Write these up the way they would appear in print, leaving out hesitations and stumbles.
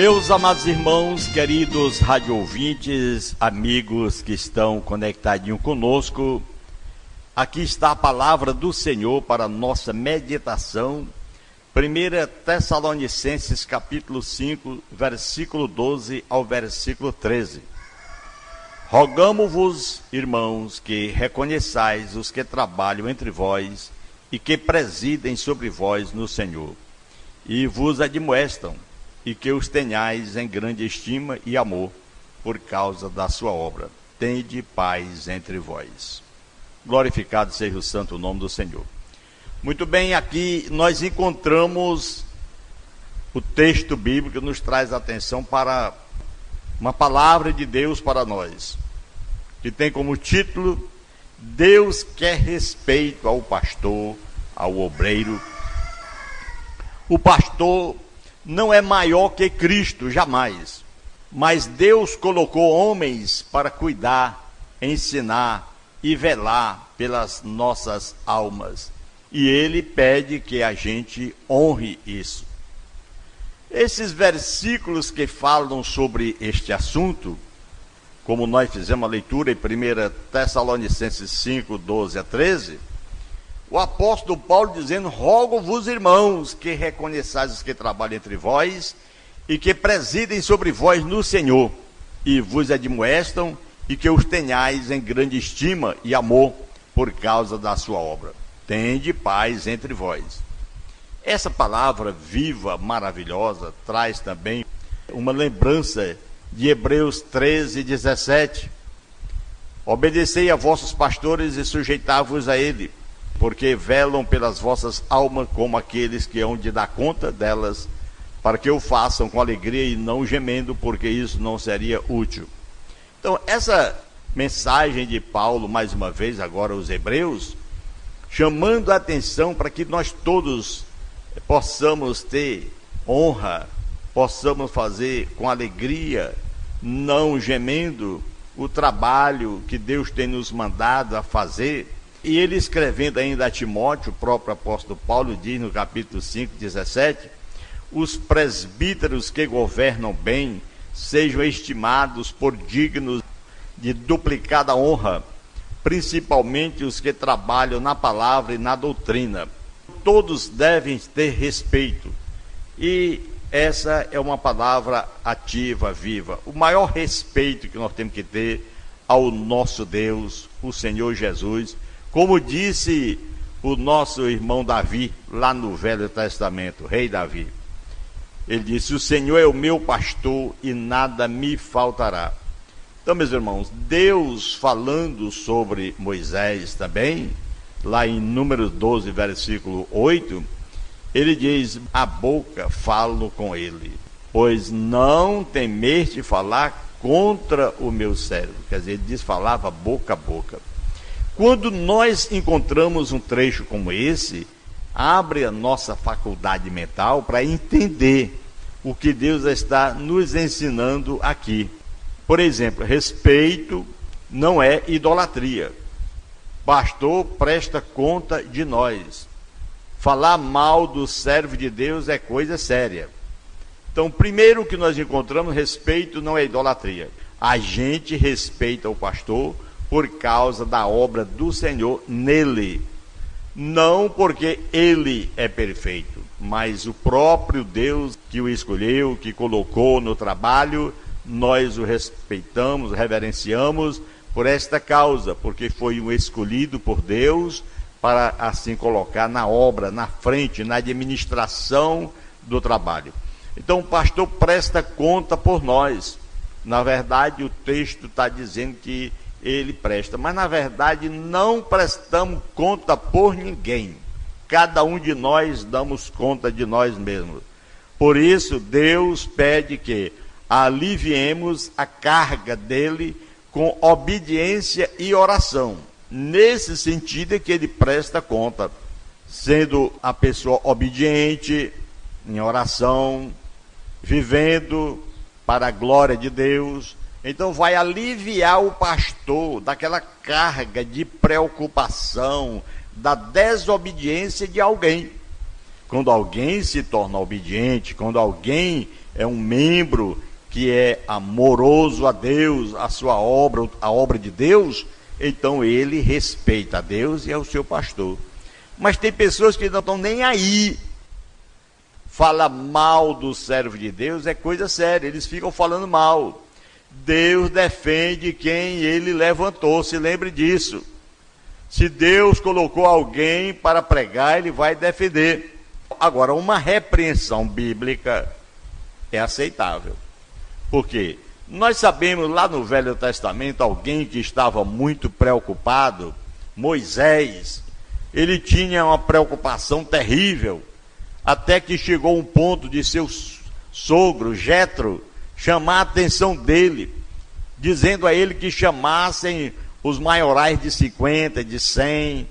Meus amados irmãos, queridos radioouvintes, amigos que estão conectadinhos conosco, aqui está a palavra do Senhor para nossa meditação. 1 Tessalonicenses capítulo 5, versículo 12 ao versículo 13. Rogamo-vos, irmãos, que reconheçais os que trabalham entre vós e que presidem sobre vós no Senhor, e vos admoestam, e que os tenhais em grande estima e amor, por causa da sua obra. Tende paz entre vós. Glorificado seja o santo nome do Senhor. Muito bem, aqui nós encontramos o texto bíblico que nos traz atenção para uma palavra de Deus para nós, que tem como título: Deus quer respeito ao pastor, ao obreiro. O pastor não é maior que Cristo, jamais. Mas Deus colocou homens para cuidar, ensinar e velar pelas nossas almas. E Ele pede que a gente honre isso. Esses versículos que falam sobre este assunto, como nós fizemos a leitura em 1 Tessalonicenses 5, 12 a 13, o apóstolo Paulo dizendo: rogo-vos, irmãos, que reconheçais os que trabalham entre vós e que presidem sobre vós no Senhor, e vos admoestam, e que os tenhais em grande estima e amor por causa da sua obra. Tende paz entre vós. Essa palavra viva, maravilhosa, traz também uma lembrança de Hebreus 13, 17. Obedecei a vossos pastores e sujeitai-vos a ele, porque velam pelas vossas almas como aqueles que hão de dar conta delas, para que o façam com alegria e não gemendo, porque isso não seria útil. Então, essa mensagem de Paulo, mais uma vez, agora aos Hebreus, chamando a atenção para que nós todos possamos ter honra, possamos fazer com alegria, não gemendo, o trabalho que Deus tem nos mandado a fazer. E ele, escrevendo ainda a Timóteo, o próprio apóstolo Paulo diz no capítulo 5, 17, os presbíteros que governam bem sejam estimados por dignos de duplicada honra, principalmente os que trabalham na palavra e na doutrina. Todos devem ter respeito, e essa é uma palavra ativa, viva. O maior respeito que nós temos que ter ao nosso Deus, o Senhor Jesus, como disse o nosso irmão Davi, lá no Velho Testamento, rei Davi. Ele disse: o Senhor é o meu pastor e nada me faltará. Então, meus irmãos, Deus falando sobre Moisés também, lá em Números 12, versículo 8, ele diz: a boca falo com ele, pois não temeste falar contra o meu servo. Quer dizer, ele diz, falava boca a boca. Quando nós encontramos um trecho como esse, abre a nossa faculdade mental para entender o que Deus está nos ensinando aqui. Por exemplo, respeito não é idolatria. Pastor presta conta de nós. Falar mal do servo de Deus é coisa séria. Então, primeiro que nós encontramos, respeito não é idolatria. A gente respeita o pastor por causa da obra do Senhor nele. Não porque ele é perfeito, mas o próprio Deus que o escolheu, que colocou no trabalho, nós o respeitamos, reverenciamos por esta causa, porque foi um escolhido por Deus para assim colocar na obra, na frente, na administração do trabalho. Então o pastor presta conta por nós. Na verdade, o texto está dizendo que ele presta, mas na verdade não prestamos conta por ninguém. Cada um de nós damos conta de nós mesmos. Por isso Deus pede que aliviemos a carga dele com obediência e oração. Nesse sentido é que ele presta conta, sendo a pessoa obediente, em oração, vivendo para a glória de Deus. Então vai aliviar o pastor daquela carga de preocupação, da desobediência de alguém. Quando alguém se torna obediente, quando alguém é um membro que é amoroso a Deus, a sua obra, a obra de Deus, então ele respeita a Deus e é o seu pastor. Mas tem pessoas que não estão nem aí. Fala mal do servo de Deus é coisa séria, eles ficam falando mal. Deus defende quem ele levantou, se lembre disso. Se Deus colocou alguém para pregar, ele vai defender. Agora, uma repreensão bíblica é aceitável. Por quê? Nós sabemos lá no Velho Testamento, alguém que estava muito preocupado, Moisés, ele tinha uma preocupação terrível, até que chegou um ponto de seu sogro, Jetro, chamar a atenção dele, dizendo a ele que chamassem os maiorais de 50, de 100,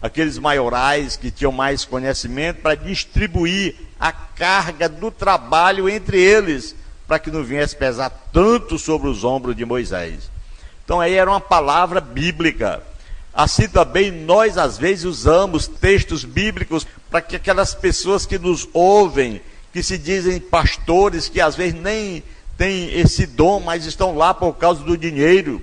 aqueles maiorais que tinham mais conhecimento, para distribuir a carga do trabalho entre eles, para que não viesse pesar tanto sobre os ombros de Moisés. Então aí era uma palavra bíblica. Assim também nós às vezes usamos textos bíblicos para que aquelas pessoas que nos ouvem, que se dizem pastores, que às vezes nem têm esse dom, mas estão lá por causa do dinheiro,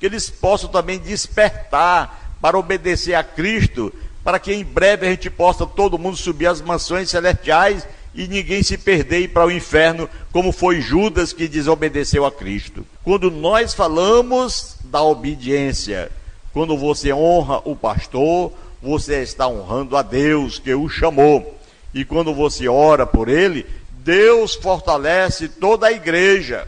que eles possam também despertar para obedecer a Cristo, para que em breve a gente possa todo mundo subir às mansões celestiais e ninguém se perder e ir para o inferno, como foi Judas que desobedeceu a Cristo. Quando nós falamos da obediência, quando você honra o pastor, você está honrando a Deus que o chamou. E quando você ora por ele, Deus fortalece toda a igreja,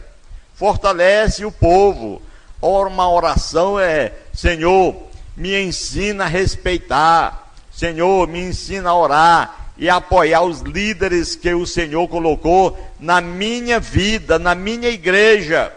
fortalece o povo. Uma oração é: Senhor, me ensina a respeitar, Senhor, me ensina a orar e a apoiar os líderes que o Senhor colocou na minha vida, na minha igreja.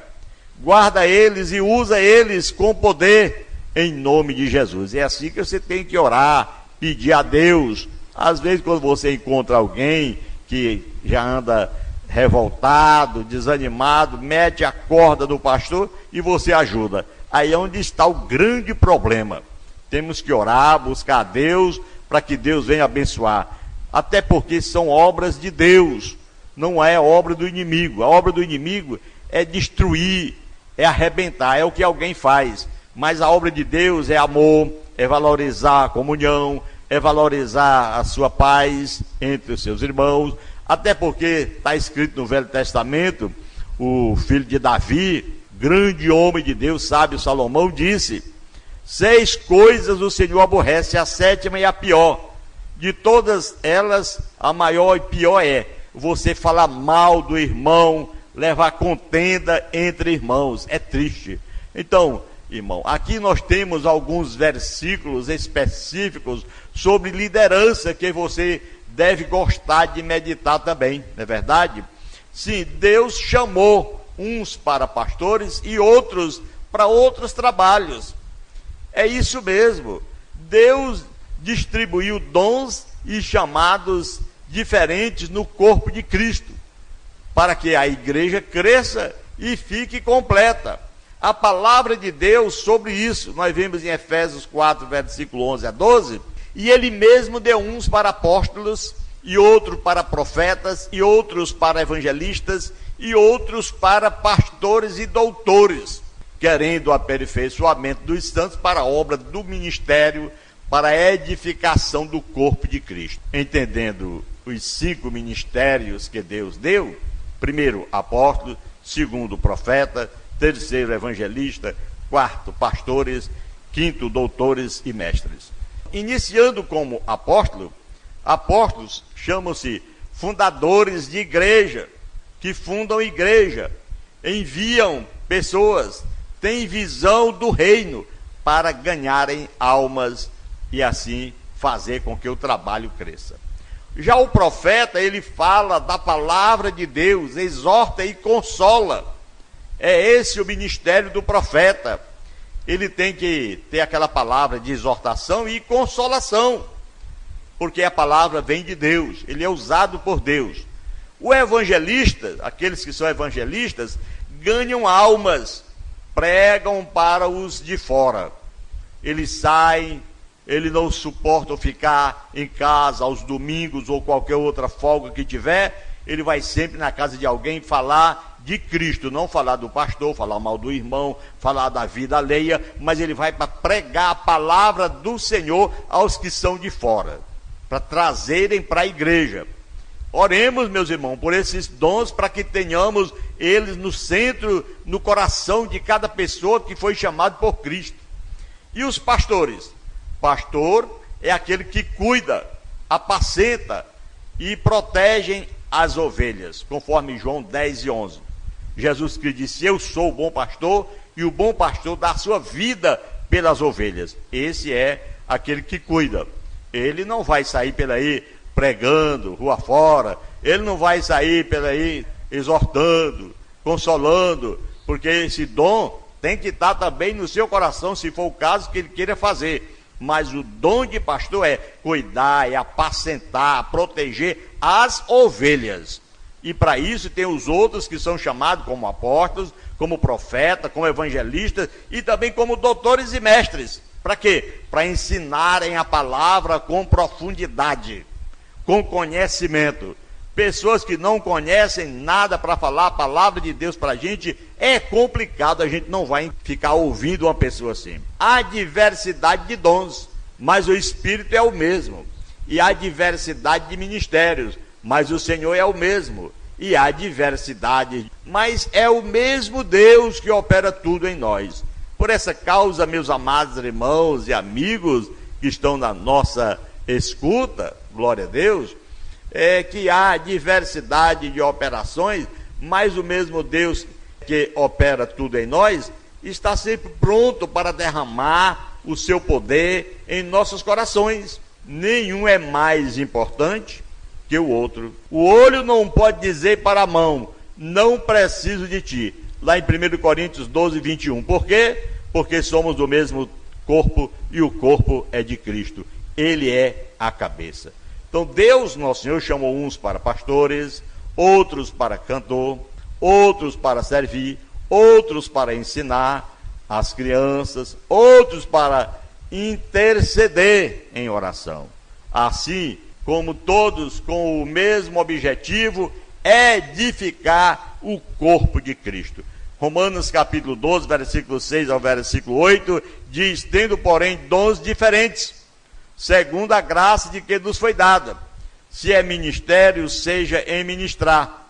Guarda eles e usa eles com poder, em nome de Jesus. É assim que você tem que orar, pedir a Deus. Às vezes, quando você encontra alguém que já anda revoltado, desanimado, mete a corda do pastor e você ajuda. Aí é onde está o grande problema. Temos que orar, buscar a Deus, para que Deus venha abençoar. Até porque são obras de Deus, não é obra do inimigo. A obra do inimigo é destruir, é arrebentar, é o que alguém faz. Mas a obra de Deus é amor, é valorizar a comunhão, é valorizar a sua paz entre os seus irmãos. Até porque está escrito no Velho Testamento, o filho de Davi, grande homem de Deus, sábio Salomão, disse: 6 coisas o Senhor aborrece, a 7ª e a pior. De todas elas, a maior e pior é você falar mal do irmão, levar contenda entre irmãos. É triste. Então, irmão, aqui nós temos alguns versículos específicos sobre liderança que você deve gostar de meditar também, não é verdade? Sim, Deus chamou uns para pastores e outros para outros trabalhos. É isso mesmo. Deus distribuiu dons e chamados diferentes no corpo de Cristo, para que a igreja cresça e fique completa. A palavra de Deus sobre isso, nós vemos em Efésios 4, versículo 11 a 12, e ele mesmo deu uns para apóstolos, e outros para profetas, e outros para evangelistas, e outros para pastores e doutores, querendo o aperfeiçoamento dos santos para a obra do ministério, para a edificação do corpo de Cristo. Entendendo os 5 ministérios que Deus deu: primeiro, apóstolo; segundo, profeta; terceiro, evangelista; quarto, pastores; quinto, doutores e mestres. Iniciando como apóstolo, apóstolos chamam-se fundadores de igreja, que fundam igreja, enviam pessoas, têm visão do reino para ganharem almas e assim fazer com que o trabalho cresça. Já o profeta, ele fala da palavra de Deus, exorta e consola. É esse o ministério do profeta. Ele tem que ter aquela palavra de exortação e consolação, porque a palavra vem de Deus, ele é usado por Deus. O evangelista, aqueles que são evangelistas, ganham almas, pregam para os de fora. Eles saem, eles não suportam ficar em casa aos domingos ou qualquer outra folga que tiver, ele vai sempre na casa de alguém falar de Cristo, não falar do pastor, falar mal do irmão, falar da vida alheia, mas ele vai para pregar a palavra do Senhor aos que são de fora, para trazerem para a igreja. Oremos, meus irmãos, por esses dons, para que tenhamos eles no centro, no coração de cada pessoa que foi chamado por Cristo. E os pastores? Pastor é aquele que cuida, apacenta e protege as ovelhas, conforme João 10:11. Jesus Cristo disse: eu sou o bom pastor, e o bom pastor dá a sua vida pelas ovelhas. Esse é aquele que cuida. Ele não vai sair pela aí pregando, rua fora, ele não vai sair pela aí exortando, consolando, porque esse dom tem que estar também no seu coração, se for o caso que ele queira fazer. Mas o dom de pastor é cuidar, é apacentar, proteger as ovelhas. E para isso tem os outros que são chamados como apóstolos, como profetas, como evangelistas e também como doutores e mestres. Para quê? Para ensinarem a palavra com profundidade, com conhecimento. Pessoas que não conhecem nada para falar a palavra de Deus para a gente, é complicado, a gente não vai ficar ouvindo uma pessoa assim. Há diversidade de dons, mas o Espírito é o mesmo. E há diversidade de ministérios, mas o Senhor é o mesmo. E há diversidade, mas é o mesmo Deus que opera tudo em nós. Por essa causa, meus amados irmãos e amigos que estão na nossa escuta, glória a Deus, é que há diversidade de operações, mas o mesmo Deus que opera tudo em nós está sempre pronto para derramar o seu poder em nossos corações. Nenhum é mais importante que o outro. O olho não pode dizer para a mão: não preciso de ti. Lá em 1 Coríntios 12:21. Por quê? Porque somos do mesmo corpo e o corpo é de Cristo. Ele é a cabeça. Então Deus, nosso Senhor, chamou uns para pastores, outros para cantor, outros para servir, outros para ensinar as crianças, outros para interceder em oração. Assim como todos com o mesmo objetivo, edificar o corpo de Cristo. Romanos capítulo 12, versículo 6 ao versículo 8, diz: tendo, porém, dons diferentes, segundo a graça de que nos foi dada. Se é ministério, seja em ministrar.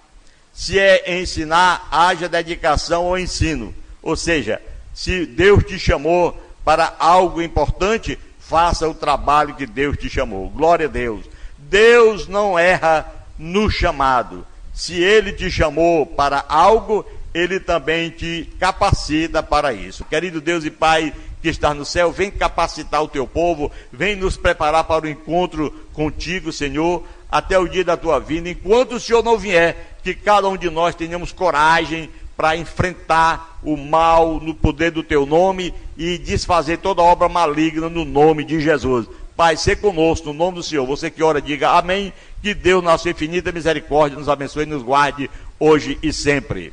Se é ensinar, haja dedicação ao ensino. Ou seja, se Deus te chamou para algo importante, faça o trabalho que Deus te chamou. Glória a Deus. Deus não erra no chamado. Se Ele te chamou para algo, Ele também te capacita para isso. Querido Deus e Pai que está no céu, vem capacitar o teu povo, vem nos preparar para o encontro contigo, Senhor, até o dia da tua vinda. Enquanto o Senhor não vier, que cada um de nós tenhamos coragem para enfrentar o mal no poder do teu nome e desfazer toda obra maligna no nome de Jesus. Pai, ser conosco, no nome do Senhor. Você que ora, diga amém. Que Deus, na sua infinita misericórdia, nos abençoe e nos guarde hoje e sempre.